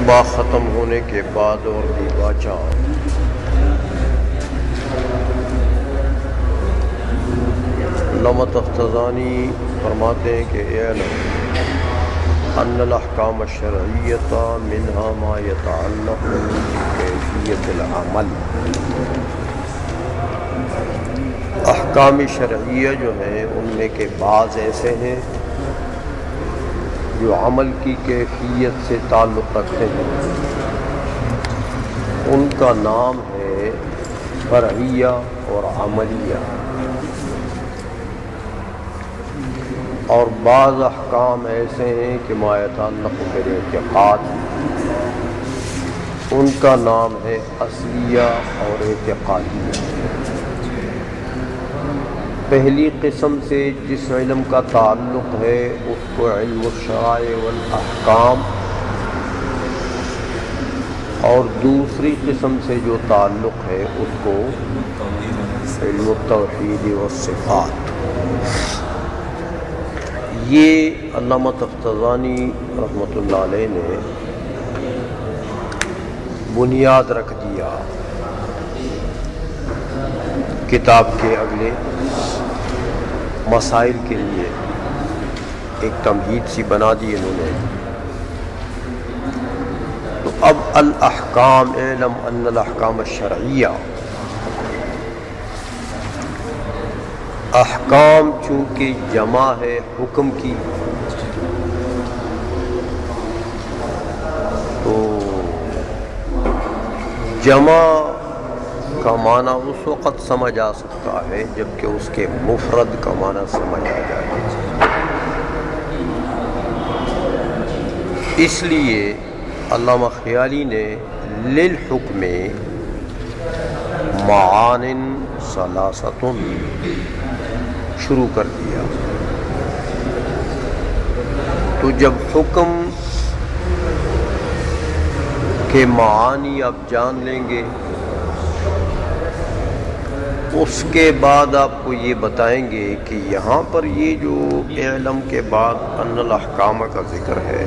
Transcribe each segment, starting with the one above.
خطبہ ختم ہونے کے بعد اور بھی باچا علامہ تفتزانی فرماتے ہیں کہ اعلم ان الاحکام الشرعیۃ منها ما يتعلق بکیفیت العمل. احکام شرعیہ جو ہیں ان میں کے بعض ایسے ہیں جو عمل کی کیفیت سے تعلق رکھتے ہیں، ان کا نام ہے فرعیہ اور عملیہ. اور بعض احکام ایسے ہیں کہ ما یتعلق بالاعتقاد، ان کا نام ہے اصلیہ اور اعتقادیہ. پہلی قسم سے جس علم کا تعلق ہے اس کو علم الشرائع والاحکام، اور دوسری قسم سے جو تعلق ہے اس کو علم التوحید والصفات. یہ علامہ تفتزانی رحمۃ اللہ علیہ نے بنیاد رکھ دیا کتاب کے اگلے مسائل کے لیے. ایک تمہید سی بنا دی انہوں نے. تو اب الاحکام، اعلم ان الاحکام الشرعیہ، احکام چونکہ جمع ہے حکم کی، تو جمع کا معنی اس وقت سمجھ آ سکتا ہے جبکہ اس کے مفرد کا معنی سمجھ آ جائے. اس لیے علامہ خیالی نے للحکم معان ثلاثۃ شروع کر دیا. تو جب حکم کے معانی آپ جان لیں گے، اس کے بعد آپ کو یہ بتائیں گے کہ یہاں پر یہ جو علم کے بعد ان الاحکام کا ذکر ہے،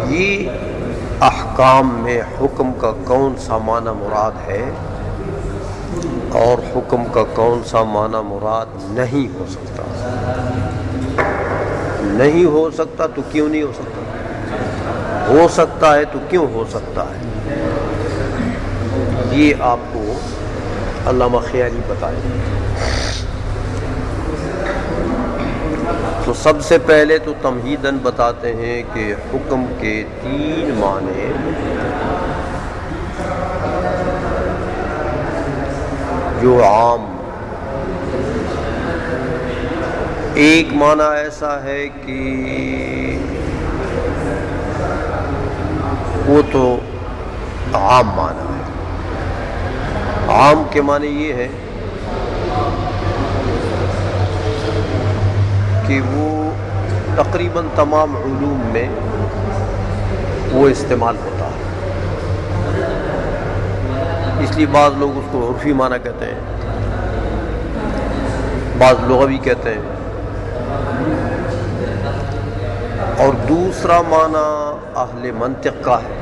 یہ احکام میں حکم کا کون سا معنی مراد ہے اور حکم کا کون سا معنی مراد نہیں ہو سکتا. نہیں ہو سکتا تو کیوں نہیں ہو سکتا؟ ہو سکتا ہے تو کیوں ہو سکتا ہے؟ یہ آپ کو علامہ خیالی بتائیں. تو سب سے پہلے تو تمہیداً بتاتے ہیں کہ حکم کے 3 معنی جو عام. ایک معنی ایسا ہے کہ وہ تو عام معنی ہے. عام کے معنی یہ ہے کہ وہ تقریباً تمام علوم میں وہ استعمال ہوتا ہے. اس لیے بعض لوگ اس کو عرفی معنی کہتے ہیں، بعض لغوی کہتے ہیں. اور دوسرا معنی اہل منطق کا ہے.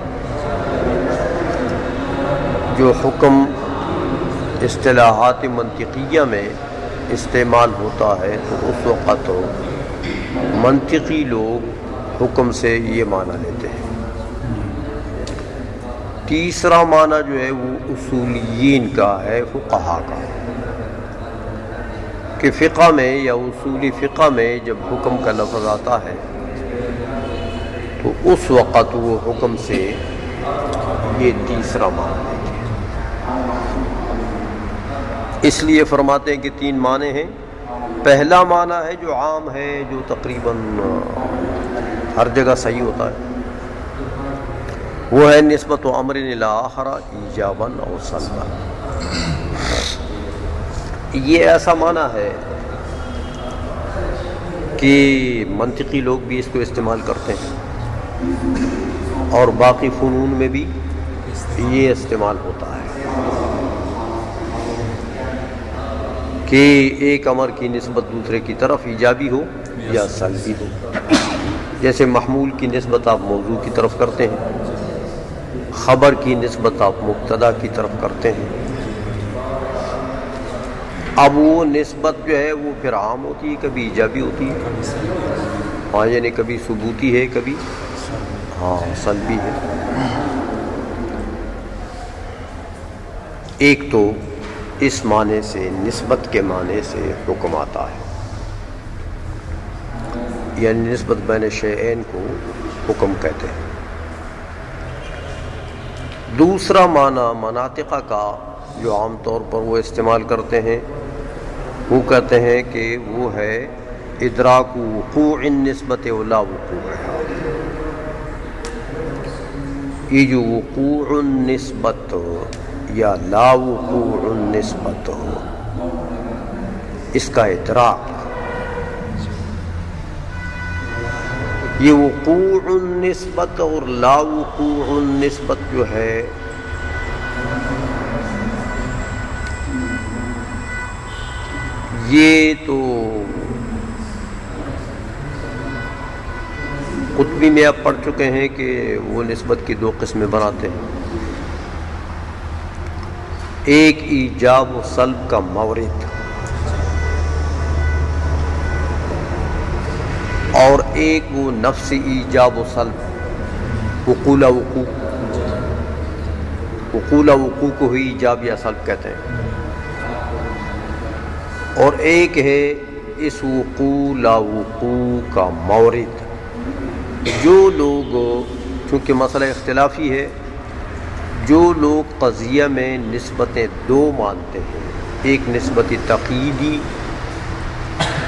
جو حکم اصطلاحات منطقیہ میں استعمال ہوتا ہے تو اس وقت منطقی لوگ حکم سے یہ معنی لیتے ہیں. تیسرا معنی جو ہے وہ اصولیین کا ہے، فقہا کا، کہ فقہ میں یا اصولی فقہ میں جب حکم کا لفظ آتا ہے تو اس وقت وہ حکم سے یہ تیسرا معنی لیتے ہیں. اس لیے فرماتے ہیں کہ 3 معنی ہیں. پہلا معنی ہے جو عام ہے، جو تقریباً ہر جگہ صحیح ہوتا ہے، وہ ہے نسبت امر الی آخر ایجابا او سلبا. یہ ایسا معنی ہے کہ منطقی لوگ بھی اس کو استعمال کرتے ہیں اور باقی فنون میں بھی یہ استعمال ہوتا ہے کہ ایک امر کی نسبت دوسرے کی طرف ایجابی ہو یا سلبی ہو. جیسے محمول کی نسبت آپ موضوع کی طرف کرتے ہیں، خبر کی نسبت آپ مبتدا کی طرف کرتے ہیں. اب وہ نسبت جو ہے وہ پھر عام ہوتی ہے، کبھی ایجابی ہوتی ہے. ہاں یعنی کبھی ثبوتی ہے، کبھی سلبی ہے. ایک تو اس معنی سے، نسبت کے معنی سے حکم آتا ہے، یعنی نسبت بین شیئین کو حکم کہتے ہیں. دوسرا معنی مناطق کا جو عام طور پر وہ استعمال کرتے ہیں، وہ کہتے ہیں کہ وہ ہے ادراک وقوع النسبت ولا وقوعها. یہ جو وقوع النسبت یا لا وقوع النسبت، اس کا ادراک، یہ وقوع النسبت اور لا وقوع النسبت جو ہے یہ تو قطبی میں آپ پڑھ چکے ہیں کہ وہ نسبت کی دو قسمیں بناتے ہیں. ایک ایجاب و سلب کا مورد، اور ایک وہ نفس ایجاب و سلب، وقوع کو ہی ایجاب یا سلب کہتے ہیں. اور ایک ہے اس وقوع لا وقوع کا مورد. جو لوگ، چونکہ مسئلہ اختلافی ہے، جو لوگ قضیہ میں نسبتیں دو مانتے ہیں، ایک نسبت تقییدی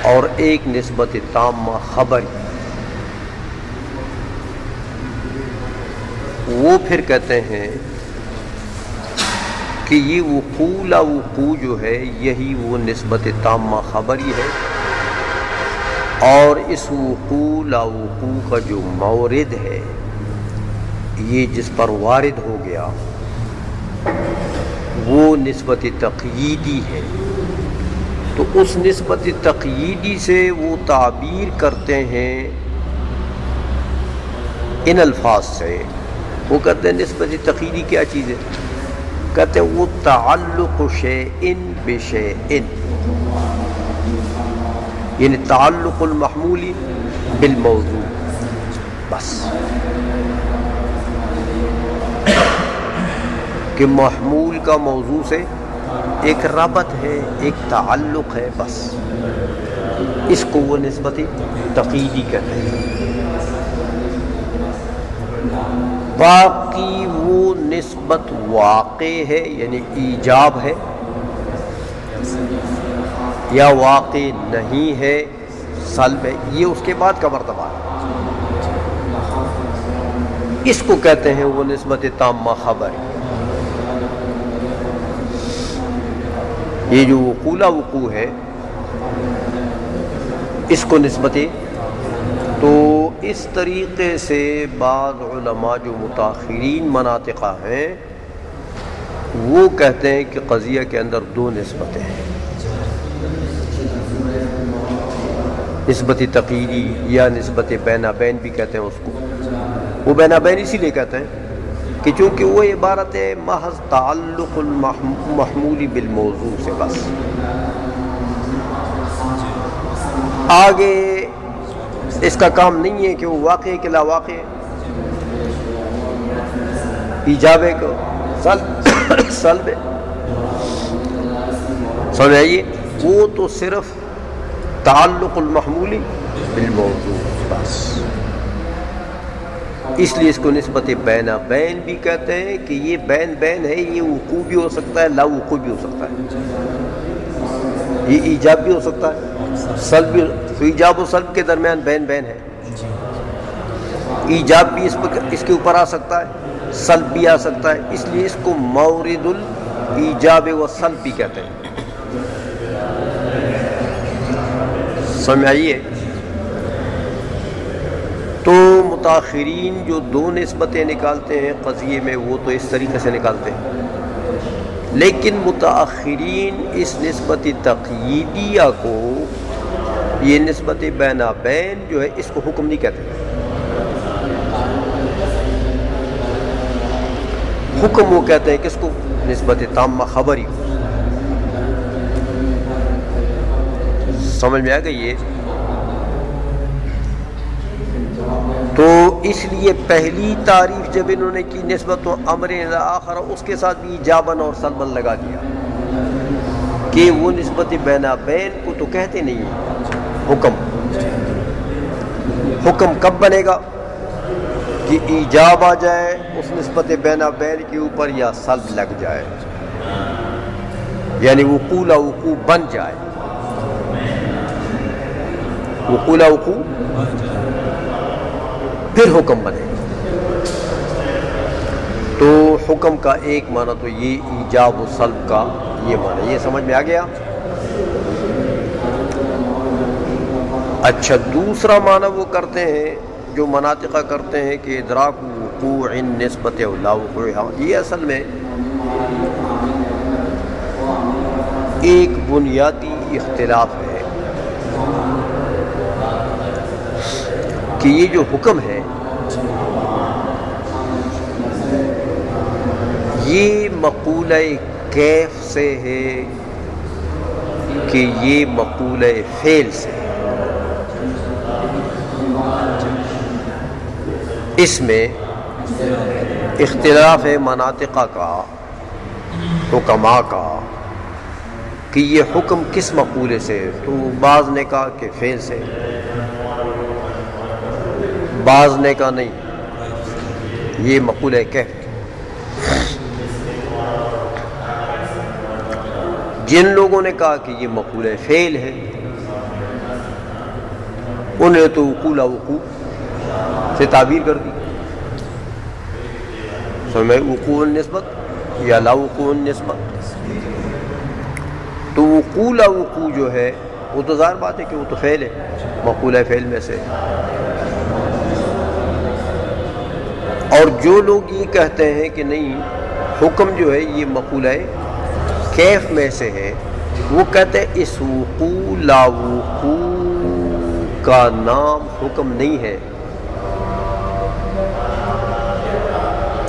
اور ایک نسبت تامہ خبری، وہ پھر کہتے ہیں کہ یہ وقوع لا وقوع جو ہے یہی وہ نسبت تامہ خبری ہے، اور اس وقوع لا وقوع کا جو مورد ہے، یہ جس پر وارد ہو گیا، وہ نسبت تقییدی ہے. تو اس نسبت تقییدی سے وہ تعبیر کرتے ہیں ان الفاظ سے. وہ کہتے ہیں نسبت تقییدی کیا چیز ہے؟ کہتے ہیں وہ تعلق شیئن بشیئن، یعنی تعلق المحمول بالموضوع. بس کہ محمول کا موضوع سے ایک ربط ہے، ایک تعلق ہے، بس اس کو وہ نسبت تقییدی کہتے ہیں. باقی وہ نسبت واقع ہے، یعنی ایجاب ہے، یا واقع نہیں ہے، سلب ہے، یہ اس کے بعد کا مرتبہ ہے. اس کو کہتے ہیں وہ نسبت تامہ خبر. یہ جو وقوع لا وقوع ہے، اس کو نسبت، تو اس طریقے سے بعض علماء جو متاخرین مناطقہ ہیں وہ کہتے ہیں کہ قضیہ کے اندر دو نسبتیں ہیں، نسبت تقییدی یا نسبت بین بین بھی کہتے ہیں اس کو. وہ بین بین اسی لیے کہتے ہیں کہ چونکہ وہ عبارت ہے محض تعلق المحمول بالموضوع سے، بس آگے اس کا کام نہیں ہے کہ وہ واقع ہے کہ لا واقع ہے، ایجاب ہے کہ سلب ہے. سمجھ آئیے، وہ تو صرف تعلق المحمول بالموضوع بس. اس لیے اس کو نسبت بین بین بھی کہتے ہیں کہ یہ بین بین ہے، یہ وقوع بھی ہو سکتا ہے، لا وقوع بھی ہو سکتا ہے، یہ ایجاب بھی ہو سکتا ہے، سلب بھی. تو ایجاب و سلب کے درمیان بین بین ہے، ایجاب بھی اس کے اوپر آ سکتا ہے، سلب بھی آ سکتا ہے. اس لیے اس کو مورد الایجاب و سلب بھی کہتے ہیں. سمجھ آئیے. تو متاخرین جو دو نسبتیں نکالتے ہیں قضیے میں، وہ تو اس طریقے سے نکالتے ہیں، لیکن متاخرین اس نسبت تقییدیہ کو، یہ نسبت بین بین جو ہے، اس کو حکم نہیں کہتے. حکم وہ کہتے ہیں کس کو؟ نسبت تامہ خبری کو. سمجھ میں آ گئی یہ؟ تو اس لیے پہلی تعریف جب انہوں نے کی نسبت امر الی آخر، اس کے ساتھ بھی ایجابن اور سلبن لگا دیا کہ وہ نسبت بین بین کو تو کہتے نہیں ہیں. حکم کب بنے گا کہ ایجاب آ جائے اس نسبت بین بین کے اوپر یا سلب لگ جائے، یعنی وقوع لا وقوع بن جائے. وقوع لا وقوع پھر حکم بنے گا. تو حکم کا ایک معنی تو یہ ایجاب و سلب کا یہ معنی. یہ سمجھ میں آ گیا؟ اچھا، دوسرا معنی وہ کرتے ہیں جو مناطقہ کرتے ہیں کہ ادراک وقوع نسبت لا وقوع. یہ اصل میں ایک بنیادی اختلاف ہے کہ یہ جو حکم ہے یہ مقولہ کیف سے ہے کہ یہ مقولہ فعل سے. اس میں اختلاف ہے مناطقہ کا، حکماء کا، کہ یہ حکم کس مقولے سے. تو بعض نے کہا کہ فعل سے، بعض نے کہا نہیں یہ مقولہ کیف. جن لوگوں نے کہا کہ یہ مقولہ فعل ہے انہیں تو وقوع لا وقوع سے تعبیر کر دی. سمجھ وقوع النسبت یا لا وقوع النسبت. تو وقوع لا وقوع جو ہے وہ تو ظاہر بات ہے کہ وہ تو فعل ہے، مقولہ فعل میں سے. اور جو لوگ یہ کہتے ہیں کہ نہیں حکم جو ہے یہ مقولہ کیف میں سے ہے، وہ کہتے ہیں اس وقوع لا وقوع کا نام حکم نہیں ہے،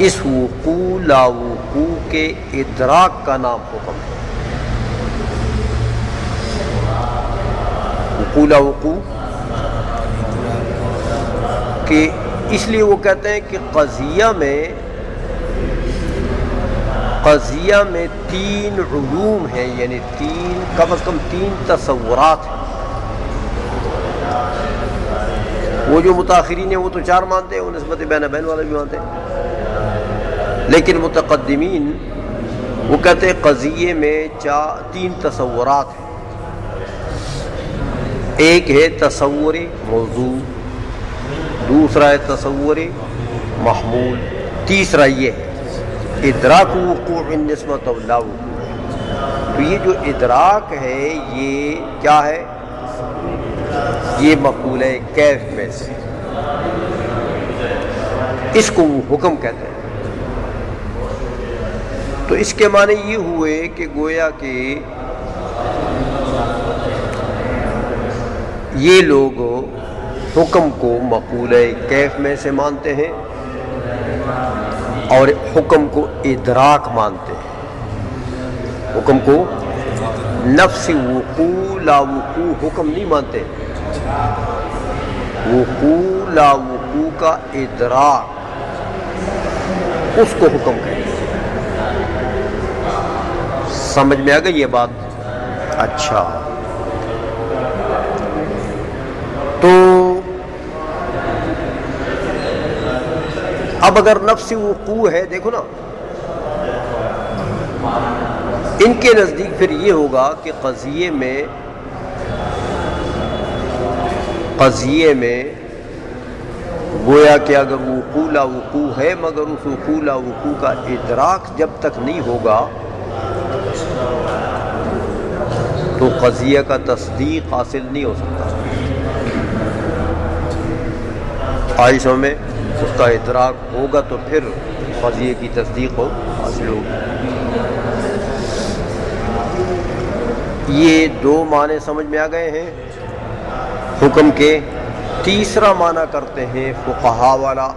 اس وقوع لا وقوع کے ادراک کا نام حکم ہے. وقوع لا وقوع کہ اس لیے وہ کہتے ہیں کہ قضیہ میں تین علوم ہیں، یعنی کم از کم تین تصورات ہیں. وہ جو متاخرین ہیں وہ تو چار مانتے ہیں، وہ نسبت بین بین والا بھی مانتے ہیں، لیکن متقدمین وہ کہتے ہیں قضیے میں تین تصورات ہیں. ایک ہے تصور موضوع، دوسرا ہے تصور محمول، تیسرا یہ ہے ادراک وقوع نسبت لا وقوع. تو یہ جو ادراک ہے یہ کیا ہے؟ یہ مقولہ کیف میں سے، اس کو وہ حکم کہتے ہیں. تو اس کے معنی یہ ہوئے کہ گویا کہ یہ لوگ حکم کو مقولہ کیف میں سے مانتے ہیں اور حکم کو ادراک مانتے ہیں. حکم کو نفس وقوع لا وقوع حکم نہیں مانتے، وقوع لا وقوع کا ادراک اس کو حکم کہتے ہیں. سمجھ میں آ گئی یہ بات؟ اچھا، تو اب اگر نفس وقوع ہے، دیکھو نا ان کے نزدیک پھر یہ ہوگا کہ قضیے میں گویا کہ اگر وقوع لا وقوع ہے مگر اس وقوع لا وقوع کا ادراک جب تک نہیں ہوگا تو قضیہ کا تصدیق حاصل نہیں ہو سکتا. عائشہ میں اس کا ادراک ہوگا تو پھر قضیے کی تصدیق حاصل ہوگی. یہ دو معنی سمجھ میں آ گئے ہیں حکم کے. تیسرا معنی کرتے ہیں فقہا والا،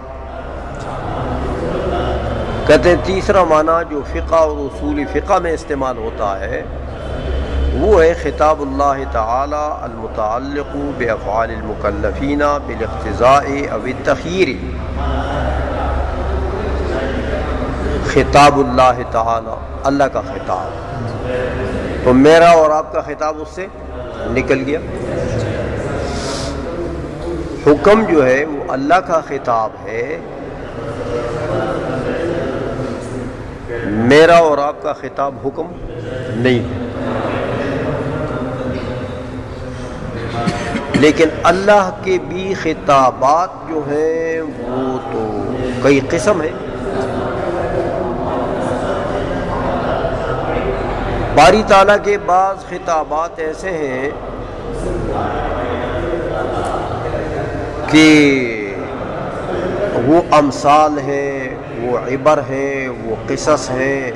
کہتے ہیں تیسرا معنی جو فقہ اور اصول فقہ میں استعمال ہوتا ہے وہ ہے خطاب اللہ تعالی المتعلق بافعال المکلفین بالاقتضاء او التخییر. خطاب اللہ تعالی، اللہ کا خطاب، تو میرا اور آپ کا خطاب اس سے نکل گیا. حکم جو ہے وہ اللہ کا خطاب ہے، میرا اور آپ کا خطاب حکم نہیں ہے. لیکن اللہ کے بھی خطابات جو ہیں وہ تو کئی قسم ہیں. باری تعالیٰ کے بعض خطابات ایسے ہیں کہ وہ امثال ہیں، وہ عبر ہیں، وہ قصص ہیں.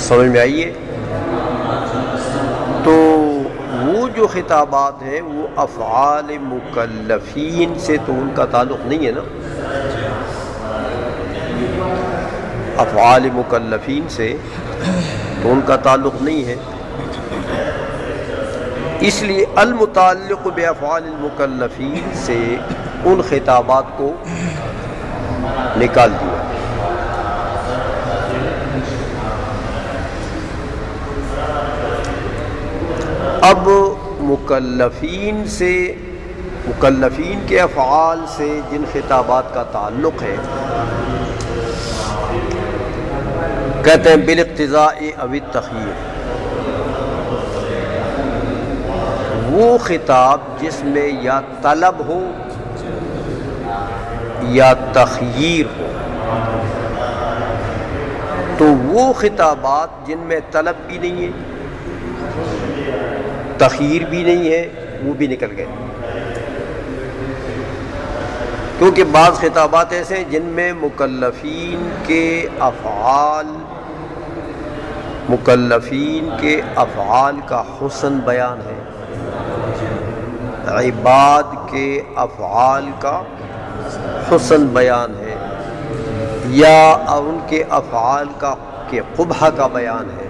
سمجھ میں آئیے؟ تو وہ جو خطابات ہیں وہ افعال مکلفین سے تو ان کا تعلق نہیں ہے نا. افعال مکلفین سے تو ان کا تعلق نہیں ہے. اس لیے المتعلق بافعال المکلفین سے ان خطابات کو نکال دیا. اب مکلفین کے افعال سے جن خطابات کا تعلق ہے کہتے ہیں بالاقتضاء او التخییر. وہ خطاب جس میں یا طلب ہو یا تخییر ہو، تو وہ خطابات جن میں طلب بھی نہیں ہے تخییر بھی نہیں ہے وہ بھی نکل گئے. کیونکہ بعض خطابات ایسے ہیں جن میں مکلفین کے افعال کا حسن بیان ہے، عباد کے افعال کا حسن بیان ہے، یا ان کے افعال کے قبح کا بیان ہے.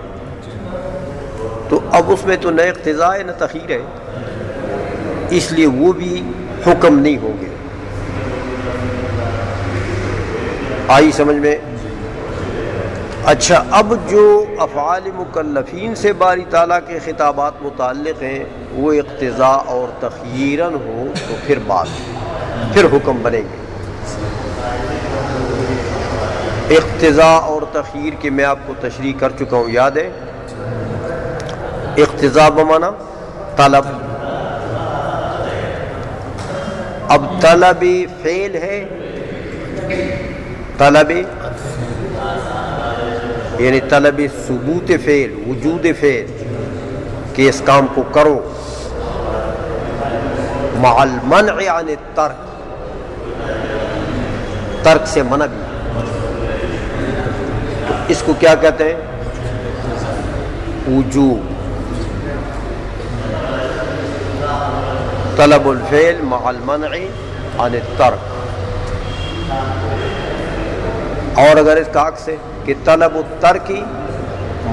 تو اب اس میں تو نہ اقتضاء ہے نہ تخییر ہے، اس لیے وہ بھی حکم نہیں ہوں گے. آئی سمجھ میں؟ اچھا، اب جو افعال مکلفین سے باری تعالیٰ کے خطابات متعلق ہیں وہ اقتضاء اور تخییراً ہو تو پھر حکم بنے گے. اقتضاء اور تخییر کی میں آپ کو تشریح کر چکا ہوں، یاد ہے؟ اقتضاء بمعنی طلب. اب طلب فعل ہے، طلب یعنی طلب ثبوت فعل، وجود فعل کہ اس کام کو کرو، مع المنع عن الترک، ترک سے منع بھی. تو اس کو کیا کہتے ہیں؟ وجوب. طلب الفعل مع المنع عن الترک. اور اگر اس کا عکس ہے کہ طلب الترک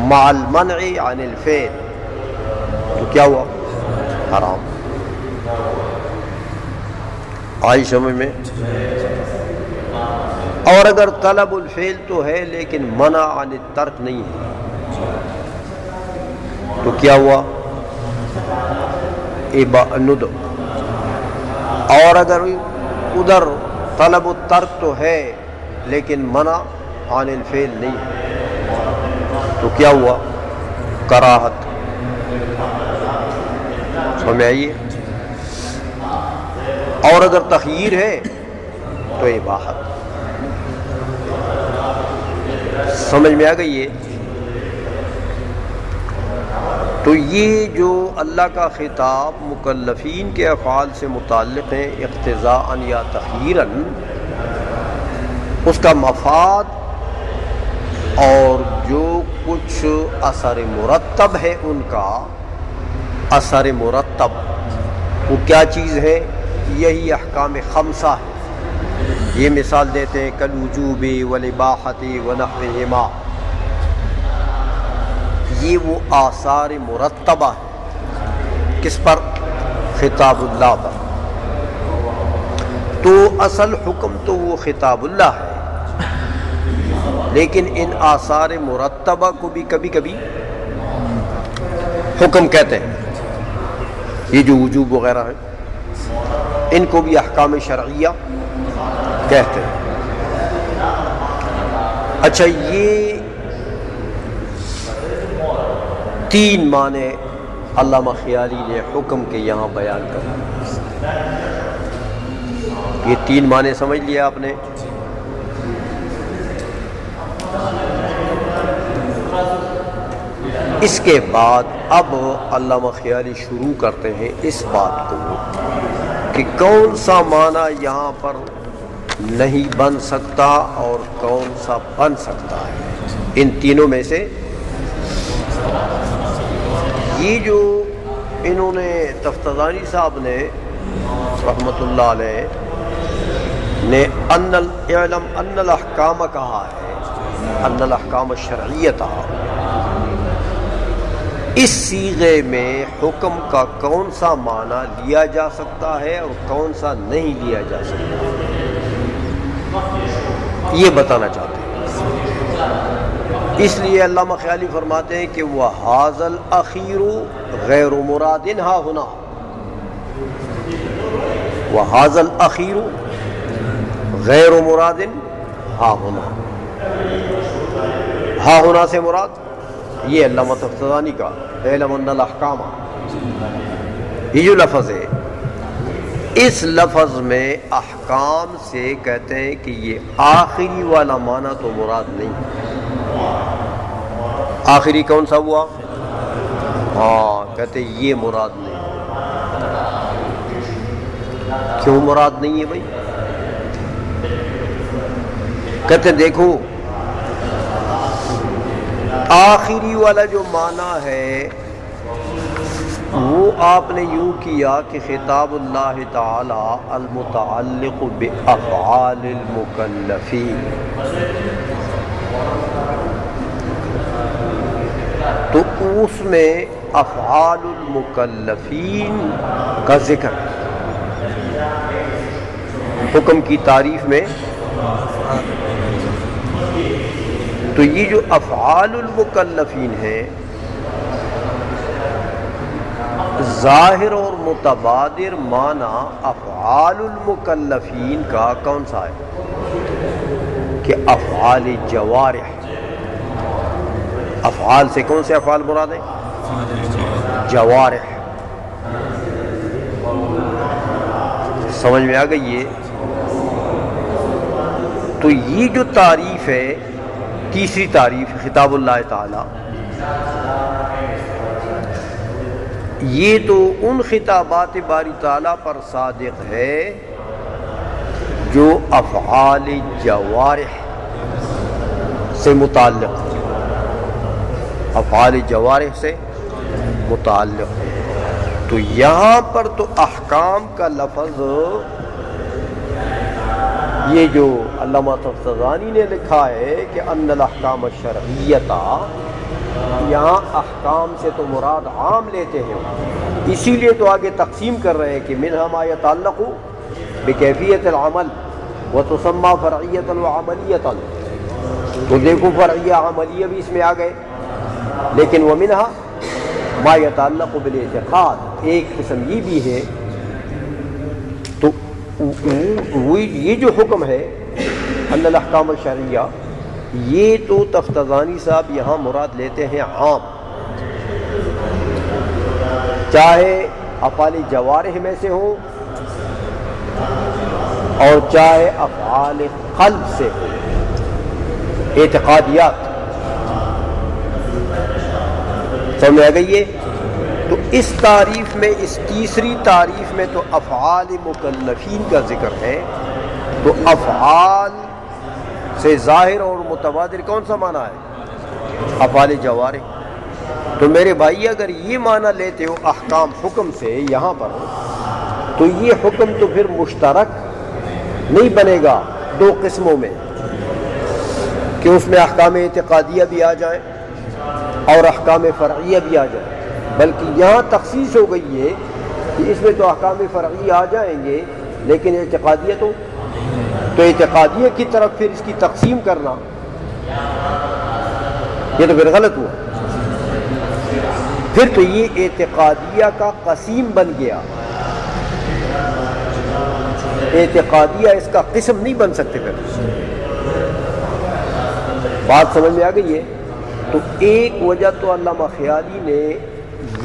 مع المنع عن الفعل تو کیا ہوا؟ حرام. آئی سمجھ میں؟ اور اگر طلب الفعل تو ہے لیکن منع عن الترک نہیں ہے تو کیا ہوا؟ ندب. اور اگر ادھر طلب الترک تو ہے لیکن منع عن الفعل نہیں تو کیا ہوا؟ کراہت. سمجھ آئیے؟ اور اگر تخییر ہے تو اباحت. سمجھ میں آ گئی ہے؟ تو یہ جو اللہ کا خطاب مکلفین کے افعال سے متعلق ہیں اقتضاءً یا تخییراً، اس کا مفاد اور جو کچھ اثر مرتب ہے ان کا اثر مرتب وہ کیا چیز ہے؟ یہی احکام خمسہ ہے. یہ مثال دیتے ہیں کالوجوب والاباحۃ ونحوہما، یہ وہ آثار مرتبہ ہیں کس پر؟ خطاب اللہ پر۔ تو اصل حکم تو وہ خطاب اللہ ہے، لیکن ان آثار مرتبہ کو بھی کبھی کبھی حکم کہتے ہیں۔ یہ جو وجوب وغیرہ ہیں ان کو بھی احکام شرعیہ کہتے ہیں۔ اچھا، یہ تین معنی علامہ خیالی نے حکم کے یہاں بیان کر، یہ تین معنی سمجھ لیا آپ نے۔ اس کے بعد اب علامہ خیالی شروع کرتے ہیں اس بات کو کہ کون سا معنی یہاں پر نہیں بن سکتا اور کون سا بن سکتا ہے۔ ان تینوں میں سے یہ جو انہوں نے تفتزانی صاحب نے رحمۃ اللہ علیہ نے اعلم ان الاحکام کہا ہے، ان الاحکام الشرعیۃ، اس صیغے میں حکم کا کون سا معنی لیا جا سکتا ہے اور کون سا نہیں لیا جا سکتا، یہ بتانا چاہتے ہیں۔ اس لیے علامہ خیالی فرماتے ہیں کہ وَهَذَا الْأَخِيرُ غَيْرُ مُرَادٍ ہا ہونا، وَهَذَا الْأَخِيرُ غَيْرُ مُرَادٍ ہا ہونا، ہا ہونا سے مراد یہ علامہ تفتزانی کا اعلم ان الاحکام، یہ جو لفظ ہے اس لفظ میں احکام سے کہتے ہیں کہ یہ آخری والا معنی تو مراد نہیں۔ آخری کون سا ہوا؟ ہاں، کہتے ہیں یہ مراد نہیں۔ کیوں مراد نہیں ہے بھائی؟ کہتے ہیں دیکھو آخری والا جو معنی ہے وہ آپ نے یوں کیا کہ خطاب اللہ تعالی المتعلق بافعال المکلفین، تو اس میں افعال المکلفین کا ذکر حکم کی تعریف میں۔ تو یہ جو افعال المکلفین ہیں ظاہر اور متبادر معنی افعال المکلفین کا کون سا ہے؟ کہ افعال جوارح۔ افعال سے کون سے افعال مراد ہیں؟ جوارح۔ سمجھ میں آ گئی یہ؟ تو یہ جو تعریف ہے، تیسری تعریف خطاب اللہ تعالی، یہ تو ان خطابات باری تعالیٰ پر صادق ہے جو افعال جوارح سے متعلق، افعال جوارح سے متعلق۔ تو یہاں پر تو احکام کا لفظ یہ جو علامہ تفتزانی نے لکھا ہے کہ ان الاحکام الشرعیۃ، یہاں احکام سے تو مراد عام لیتے ہیں، اسی لیے تو آگے تقسیم کر رہے ہیں کہ منہا ما یتعلق بکیفیت العمل وتسمى فرعیۃ وعملیۃ۔ تو دیکھو فرعیہ عملیہ بھی اس میں آ گئے، لیکن ومنہا ما یتعلق بالاعتقاد، ایک قسم یہ بھی ہے۔ تو یہ جو حکم ہے ان الاحکام الشرعیہ، یہ تو تفتزانی صاحب یہاں مراد لیتے ہیں عام، چاہے افعال جوارح میں سے ہو اور چاہے افعال قلب سے ہو، اعتقادیات۔ سمجھ آ گئی ہے؟ تو اس تعریف میں، اس تیسری تعریف میں تو افعال مکلفین کا ذکر ہے، تو افعال سے ظاہر اور متبادر کون سا معنی ہے؟ افعال جوارح۔ تو میرے بھائی اگر یہ معنی لیتے ہو احکام حکم سے یہاں پر، تو یہ حکم تو پھر مشترک نہیں بنے گا، دو قسموں میں کہ اس میں احکام اعتقادیہ بھی آ جائیں اور احکام فرعیہ بھی آ جائیں، بلکہ یہاں تخصیص ہو گئی ہے کہ اس میں تو احکام فرعیہ آ جائیں گے لیکن اعتقادیہ تو اعتقادیہ کی طرف پھر اس کی تقسیم کرنا یہ تو پھر غلط ہوا، پھر تو یہ اعتقادیہ کا قسیم بن گیا، اعتقادیہ اس کا قسم نہیں بن سکتے۔ پھر بات سمجھ میں آ گئی ہے؟ تو ایک وجہ تو علامہ خیالی نے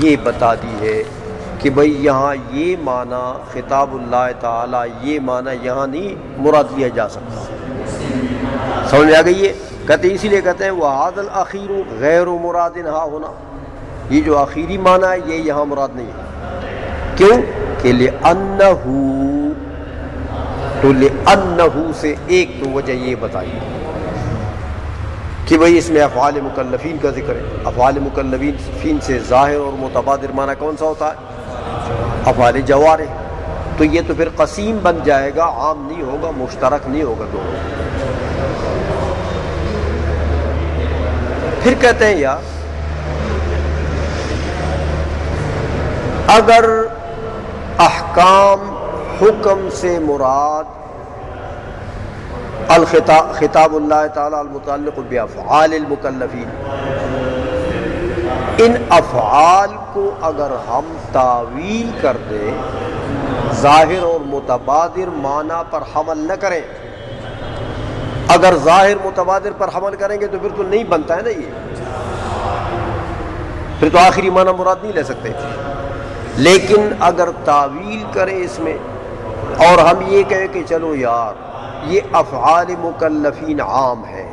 یہ بتا دی ہے کہ بھئی یہاں یہ معنی خطاب اللہ تعالی یہ معنی یہاں نہیں مراد لیا جا سکتا، سمجھ میں آ گئی ہے؟ کہتے اسی لیے کہتے ہیں وَهَذَا الْأَخِيرُ غَيْرُ مُرَادٍ ہا ہونا، یہ جو آخری معنی ہے یہ یہاں مراد نہیں ہے، کیوں کہ لِأَنَّهُ، تو لِأَنَّهُ سے ایک تو وجہ یہ بتائی کہ بھئی اس میں افعال مکلفین کا ذکر ہے، افعال مکلفین سے ظاہر اور متبادر معنی کون سا ہوتا ہے؟ افعال جوارح، تو یہ تو پھر قسیم بن جائے گا، عام نہیں ہوگا، مشترک نہیں ہوگا دونوں۔ پھر کہتے ہیں یا اگر احکام حکم سے مراد خطاب اللہ تعالی المتعلق بافعال المکلفین، ان افعال کو اگر ہم تعویل کر دیں، ظاہر اور متبادر معنی پر حمل نہ کریں، اگر ظاہر متبادر پر حمل کریں گے تو پھر تو نہیں بنتا ہے نا، یہ پھر تو آخری معنی مراد نہیں لے سکتے، لیکن اگر تعویل کریں اس میں اور ہم یہ کہیں کہ چلو یار یہ افعال مکلفین عام ہے،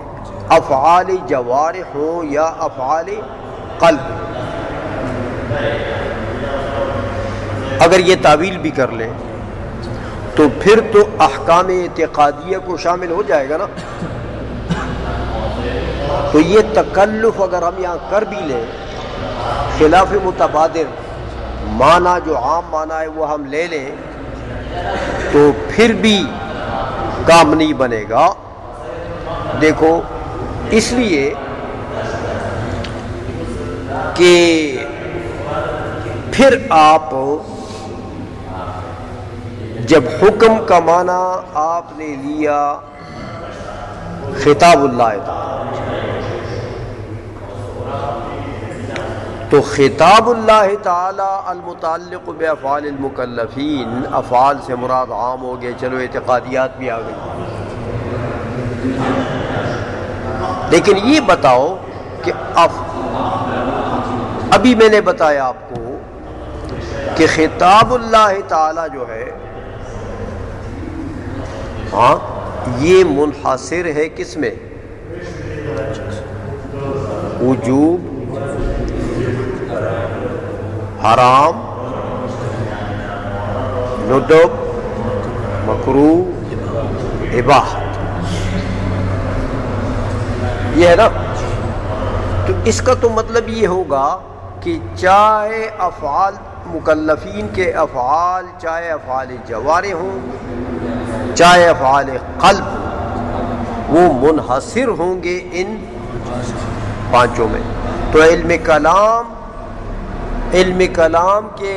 افعال جوارح ہوں یا افعال قلب، اگر یہ تعویل بھی کر لیں تو پھر تو احکام اعتقادیہ کو شامل ہو جائے گا نا۔ تو یہ تکلف اگر ہم یہاں کر بھی لیں، خلاف متبادر معنی جو عام معنی ہے وہ ہم لے لیں تو پھر بھی کام نہیں بنے گا۔ دیکھو اس لیے کہ پھر آپ جب حکم کا معنی آپ نے لیا خطاب اللہ تعالی، تو خطاب اللہ تعالی المتعلق بافعال المکلفین، افعال سے مراد عام ہو گئے، چلو اعتقادیات بھی آ گئی، لیکن یہ بتاؤ کہ ابھی میں نے بتایا آپ کو کہ خطاب اللہ تعالی جو ہے ہاں یہ منحصر ہے کس میں؟ وجوب، حرام، ندب، مکروہ، اباحت، یہ ہے نا۔ تو اس کا تو مطلب یہ ہوگا کہ چاہے افعال مکلفین کے افعال، چاہے افعال جوارح ہوں، چاہے افعال قلب، وہ منحصر ہوں گے ان پانچوں میں۔ تو علم کلام کے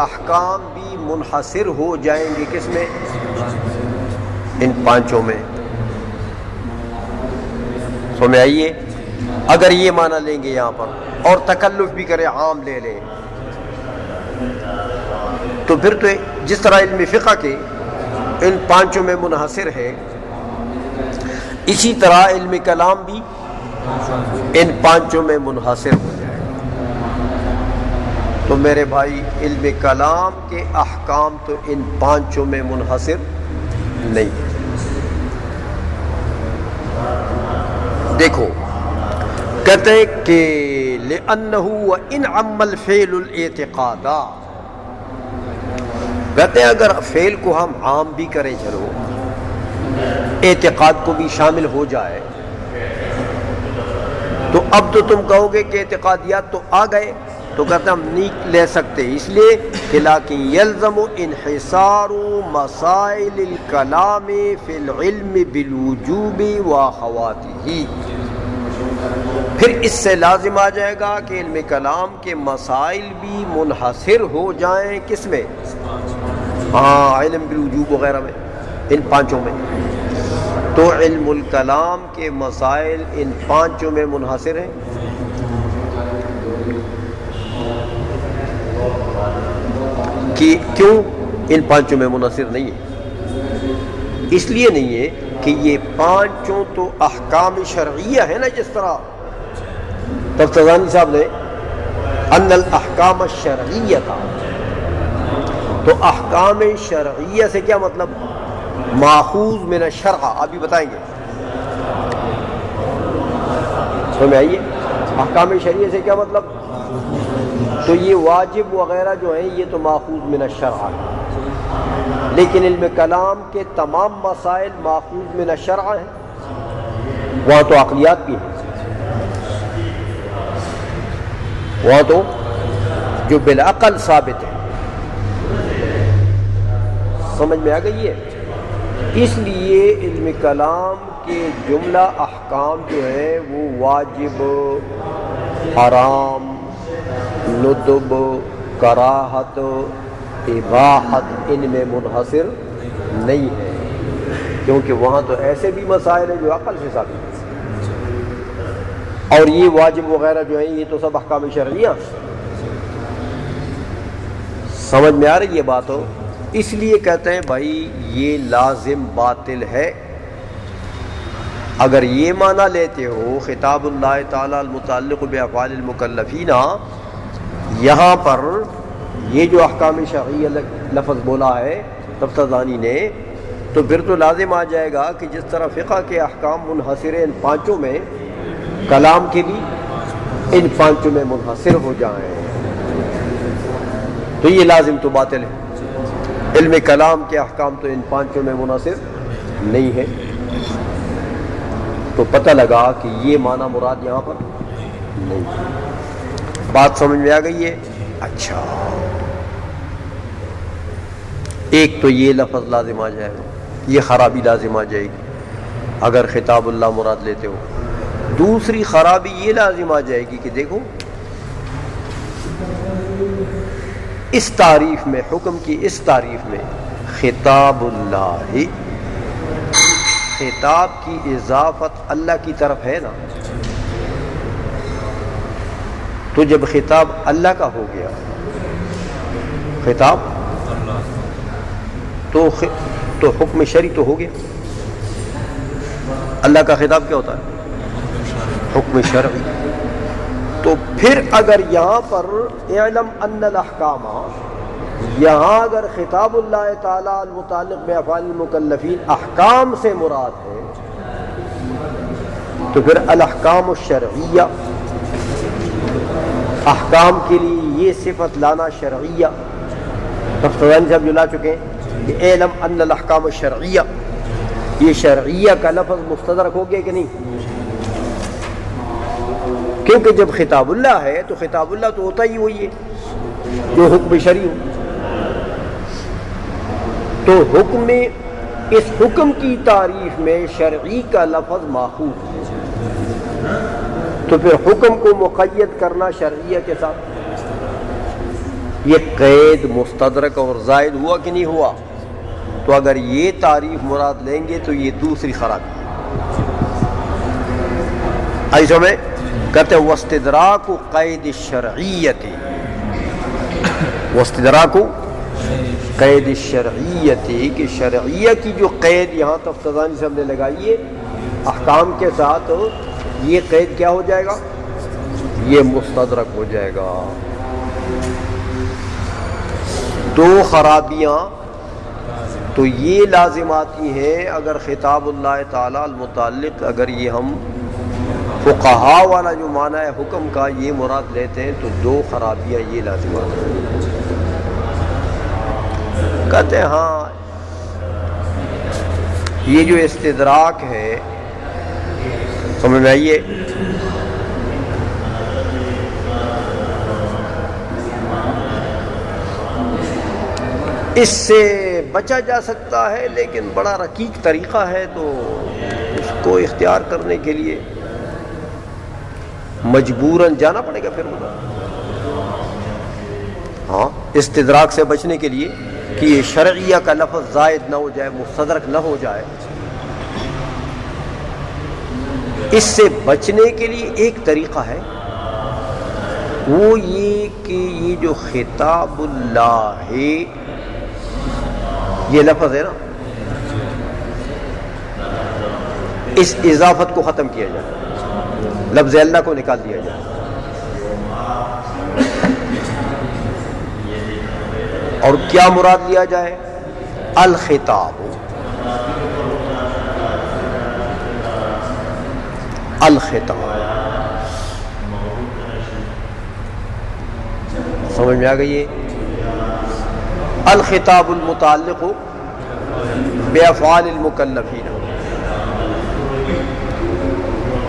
احکام بھی منحصر ہو جائیں گے کس میں؟ ان پانچوں میں۔ سمجھ آئیے؟ اگر یہ معنی لیں گے یہاں پر اور تکلف بھی کرے، عام لے لیں، تو پھر تو جس طرح علم فقہ کے ان پانچوں میں منحصر ہے، اسی طرح علم کلام بھی ان پانچوں میں منحصر ہو جائے گا۔ تو میرے بھائی علم کلام کے احکام تو ان پانچوں میں منحصر نہیں ہے۔ دیکھو کہتے ہیں کہ لِأَنَّهُ وَإِنْ عَمَّ الْفِعْلُ الْاعْتِقَادَ، کہتے ہیں اگر فعل کو ہم عام بھی کریں، چلو اعتقاد کو بھی شامل ہو جائے، تو اب تو تم کہو گے کہ اعتقادیات تو آ گئے، تو کہتے ہیں ہم نہیں لے سکتے، اس لیے کہ لیکن یلزم انحصار مسائل الکلام فی العلم بالوجوب واخواتہ، پھر اس سے لازم آ جائے گا کہ علم کلام کے مسائل بھی منحصر ہو جائیں کس میں؟ علم بالوجوب وغیرہ میں، ان پانچوں میں۔ تو علم الکلام کے مسائل ان پانچوں میں منحصر ہیں۔ کہ کیوں ان پانچوں میں منحصر نہیں ہے؟ اس لیے نہیں ہے کہ یہ پانچوں تو احکام شرعیہ ہے نا، جس طرح تفتزانی صاحب نے ان الاحکام الشرعیہ تھا، تو احکام شرعیہ سے کیا مطلب؟ ماخوذ من الشرع، ابھی بتائیں گے، سمجھ آئیے؟ احکام شرعیہ سے کیا مطلب؟ تو یہ واجب وغیرہ جو ہیں یہ تو ماخوذ من الشرع ہے، لیکن علم کلام کے تمام مسائل ماخوذ من الشرع ہیں، وہاں تو عقلیات بھی ہیں، وہاں تو جو بالعقل ثابت ہے۔ سمجھ میں آ گئی ہے؟ اس لیے علم کلام کے جملہ احکام جو ہیں وہ واجب، حرام، ندب، کراہت، اباحت ان میں منحصر نہیں ہے، کیونکہ وہاں تو ایسے بھی مسائل ہیں جو عقل سے ثابت ہیں، اور یہ واجب وغیرہ جو ہیں یہ تو سب احکام شرعیہ۔ سمجھ میں آ رہی ہے بات ہو؟ اس لیے کہتے ہیں بھائی یہ لازم باطل ہے۔ اگر یہ معنی لیتے ہو خطاب اللہ تعالی المتعلق بافعال المکلفین، یہاں پر یہ جو احکام شرعیہ لفظ بولا ہے تفتزانی نے، تو پھر تو لازم آ جائے گا کہ جس طرح فقہ کے احکام منحصر ان پانچوں میں، کلام کے بھی ان پانچوں میں منحصر ہو جائیں، تو یہ لازم تو باطل ہے۔ علم کلام کے احکام تو ان پانچوں میں منحصر نہیں ہے، تو پتہ لگا کہ یہ معنی مراد یہاں پر نہیں ہے۔ بات سمجھ میں آ گئی ہے؟ اچھا، ایک تو یہ لفظ لازم آ جائے گا، یہ خرابی لازم آ جائے گی اگر خطاب اللہ مراد لیتے ہو۔ دوسری خرابی یہ لازم آ جائے گی کہ دیکھو اس تعریف میں، حکم کی اس تعریف میں خطاب اللہ، خطاب کی اضافت اللہ کی طرف ہے نا، تو جب خطاب اللہ کا ہو گیا، خطاب تو حکم شرعی تو ہو گیا۔ اللہ کا خطاب کیا ہوتا ہے؟ حکم شرعی۔ تو پھر اگر یہاں پر اعلم ان الاحکام، یہاں اگر خطاب اللہ تعالی المتعلق بافعال المکلفین احکام سے مراد ہے، تو پھر الاحکام الشرعیہ، احکام کے لیے یہ صفت لانا شرعیہ، تفتزانی صاحب جو لا چکے ہیں کہ اعلم ان الاحکام الشرعیہ، یہ شرعیہ کا لفظ مستدرک ہو گیا کہ نہیں؟ کیونکہ جب خطاب اللہ ہے تو خطاب اللہ تو ہوتا ہی وہی ہے جو حکم شرعی ہو، تو حکم، اس حکم کی تعریف میں شرعی کا لفظ ماخوذ ہے، تو پھر حکم کو مقید کرنا شرعیہ کے ساتھ، یہ قید مستدرک اور زائد ہوا کہ نہیں ہوا؟ تو اگر یہ تعریف مراد لیں گے تو یہ دوسری خرابی۔ ایسا میں کہتے ہیں واستدراک قید الشرعیت، واستدراک قید الشرعیت، کہ شرعیہ کی جو قید یہاں تفتزانی سے ہم نے لگائی ہے احکام کے ساتھ، یہ قید کیا ہو جائے گا؟ یہ مستدرک ہو جائے گا۔ دو خرابیاں تو یہ لازم آتی ہیں اگر خطاب اللہ تعالی المتعلق، اگر یہ ہم فقہا والا جو معنی ہے حکم کا یہ مراد لیتے ہیں، تو دو خرابیاں یہ لازم آتی ہیں۔ کہتے ہیں ہاں یہ جو استدراک ہے، سمجھ میں آئیے، اس سے بچا جا سکتا ہے لیکن بڑا رقیق طریقہ ہے، تو اس کو اختیار کرنے کے لیے مجبوراً جانا پڑے گا پھر ادھر۔ ہاں، استدراک سے بچنے کے لیے کہ یہ شرعیہ کا لفظ زائد نہ ہو جائے، مستدرک نہ ہو جائے، اس سے بچنے کے لیے ایک طریقہ ہے، وہ یہ کہ یہ جو خطاب اللہ ہے، یہ لفظ ہے نا، اس اضافت کو ختم کیا جائے، لفظ اللہ کو نکال دیا جائے، اور کیا مراد لیا جائے؟ الخطاب، الخطاب۔ سمجھ میں آ گئی ہے؟ الخطاب المتعلق بافعال المکلفین،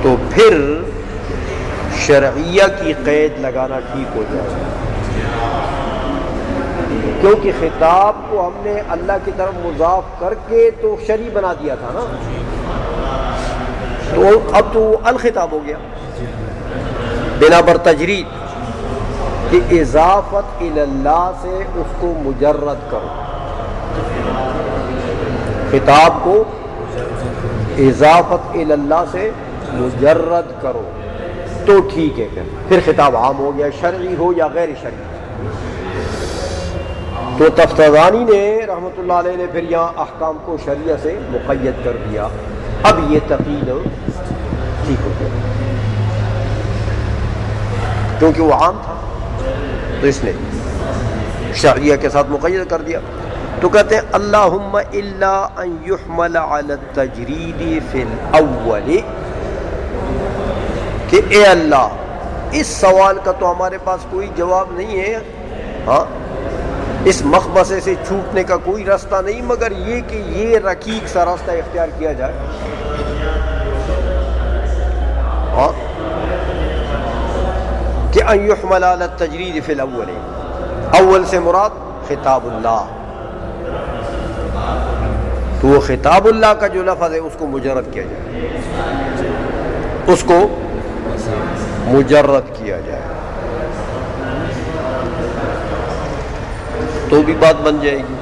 تو پھر شرعیہ کی قید لگانا ٹھیک ہو جائے، کیونکہ خطاب کو ہم نے اللہ کی طرف مضاف کر کے تو شرعی بنا دیا تھا نا، تو اب تو الخطاب ہو گیا بنا بر تجرید کہ اضافت الی اللہ سے اس کو مجرد کرو، خطاب کو اضافت الی اللہ سے مجرد کرو تو ٹھیک ہے، پھر خطاب عام ہو گیا، شرعی ہو یا غیر شرعی۔ تو تفتزانی نے رحمۃ اللہ علیہ نے پھر یہاں احکام کو شریعہ سے مقید کر دیا، اب یہ تقید ٹھیک ہو گیا کیونکہ وہ عام تھا، تو اس نے شریعہ کے ساتھ مقید کر دیا۔ تو کہتے ہیں اللہم الا ان یحمل علی التجرید فی الاول، کہ اے اللہ اس سوال کا تو ہمارے پاس کوئی جواب نہیں ہے، ہاں اس مخبصے سے چھوٹنے کا کوئی راستہ نہیں، مگر یہ کہ یہ رقیق سا راستہ اختیار کیا جائے، ہاں کہ ان یحمل علی التجرید فی الاول، اول سے مراد خطاب اللہ، تو وہ خطاب اللہ کا جو لفظ ہے اس کو مجرد کیا جائے، اس کو مجرد کیا جائے، تو بھی بات بن جائے گی۔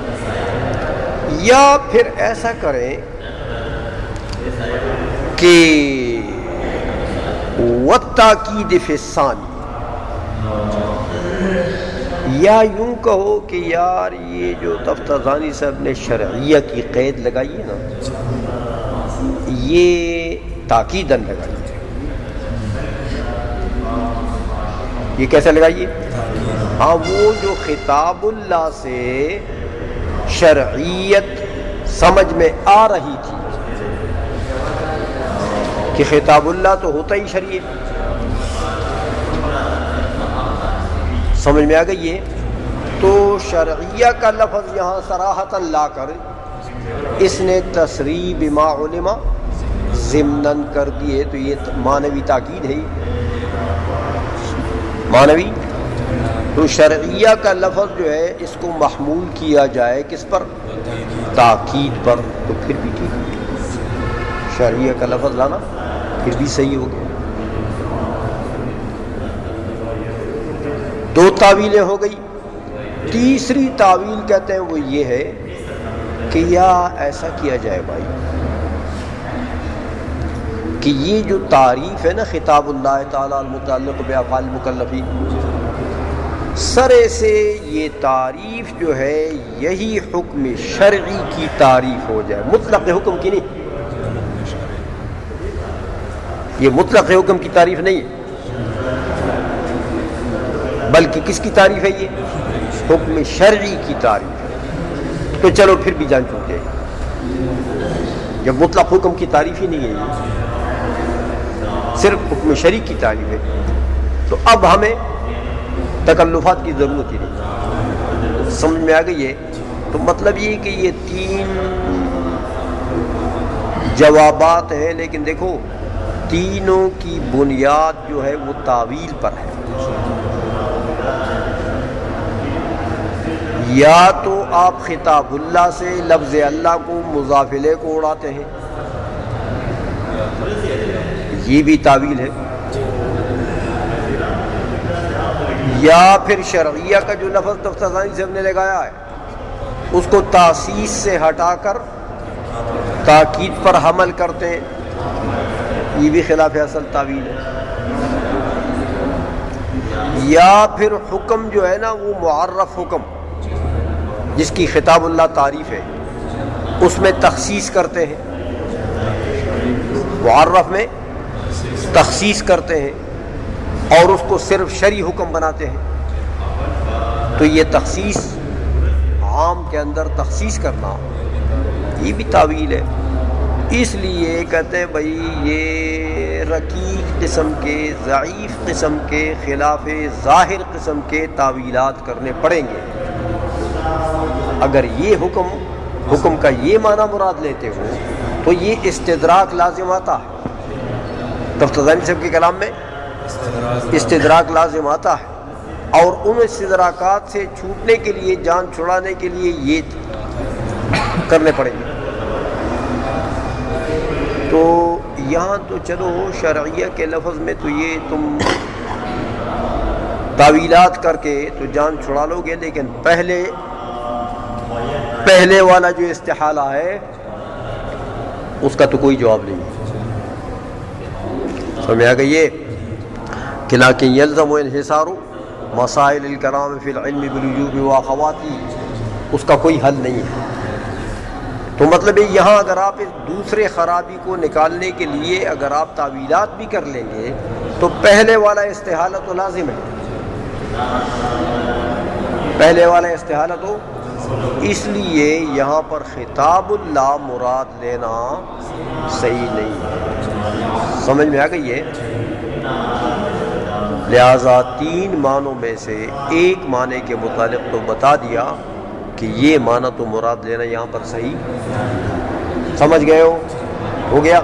یا پھر ایسا کریں کہ والتاکید فی الثانی، یا یوں کہو کہ یار یہ جو تفتزانی صاحب نے شرعیہ کی قید لگائی ہے نا، یہ تاکیداً لگائی ہے، یہ کیسے لگائیے؟ ہاں وہ جو خطاب اللہ سے شرعیت سمجھ میں آ رہی تھی کہ خطاب اللہ تو ہوتا ہی شریعت، سمجھ میں آ گئی ہے، تو شرعیہ کا لفظ یہاں صراحتاً لا کر اس نے تصریح بما علم ضمناً کر دیے، تو یہ معنوی تاکید ہے، معنوی۔ تو شرعیہ کا لفظ جو ہے اس کو محمول کیا جائے کس پر؟ تاکید پر، تو پھر بھی ٹھیک ہے، شرعیہ کا لفظ لانا پھر بھی صحیح ہو گیا۔ دو تعویلیں ہو گئی، تیسری تعویل کہتے ہیں وہ یہ ہے کہ یا ایسا کیا جائے بھائی کہ یہ جو تعریف ہے نا خطاب اللہ تعالیٰ المتعلق بافعال المکلفین، سرے سے یہ تعریف جو ہے یہی حکم شرعی کی تعریف ہو جائے، مطلق حکم کی نہیں، یہ مطلق حکم کی تعریف نہیں ہے، بلکہ کس کی تعریف ہے؟ یہ حکم شرعی کی تعریف ہے۔ تو چلو پھر بھی جان چکے جب مطلق حکم کی تعریف ہی نہیں ہے، یہ صرف حکم شرعی کی تعریف ہے، تو اب ہمیں تکلفات کی ضرورت ہی نہیں، سمجھ میں آ گئی ہے؟ تو مطلب یہ کہ یہ تین جوابات ہیں، لیکن دیکھو تینوں کی بنیاد جو ہے وہ تعویل پر ہے، یا تو آپ خطاب اللہ سے لفظ اللہ کو مضاف الیہ کو اڑاتے ہیں، یہ بھی تعویل ہے، یا پھر شرعیہ کا جو لفظ تفتزانی سے ہم نے لگایا ہے اس کو تاسیس سے ہٹا کر تاکید پر حمل کرتے ہیں، یہ بھی خلاف اصل تعویل ہے، یا پھر حکم جو ہے نا وہ معرف حکم جس کی خطاب اللہ تعریف ہے اس میں تخصیص کرتے ہیں، معرف میں تخصیص کرتے ہیں اور اس کو صرف شرعی حکم بناتے ہیں، تو یہ تخصیص عام کے اندر تخصیص کرنا یہ بھی تعویل ہے۔ اس لیے کہتے ہیں بھائی یہ رقیق قسم کے، ضعیف قسم کے، خلاف ظاہر قسم کے تعویلات کرنے پڑیں گے۔ اگر یہ حکم کا یہ معنی مراد لیتے ہو تو یہ استدراک لازم آتا ہے، تفتزانی صاحب کے کلام میں استدراک لازم آتا ہے، اور ان استدراکات سے چھوٹنے کے لیے، جان چھڑانے کے لیے یہ کرنے پڑیں گے۔ تو یہاں تو چلو شرعیہ کے لفظ میں تو یہ تم تعویلات کر کے تو جان چھڑا لو گے، لیکن پہلے والا جو استحالہ ہے اس کا تو کوئی جواب نہیں ہے۔ سمجھ آ گئی یہ کہ لیکن یلزم انحصار مسائل الکلام فی العلم بالوجوب واخواتی، اس کا کوئی حل نہیں ہے۔ تو مطلب یہاں اگر آپ اس دوسرے خرابی کو نکالنے کے لیے اگر آپ تعویلات بھی کر لیں گے تو پہلے والا استحالہ تو لازم ہے، پہلے والا استحالہ تو، اس لیے یہاں پر خطاب اللہ مراد لینا صحیح نہیں ہے۔ سمجھ میں آ گئی ہے؟ لہذا تین معنوں میں سے ایک معنی کے متعلق تو بتا دیا کہ یہ معنی تو مراد لینا یہاں پر صحیح، سمجھ گئے ہو گیا۔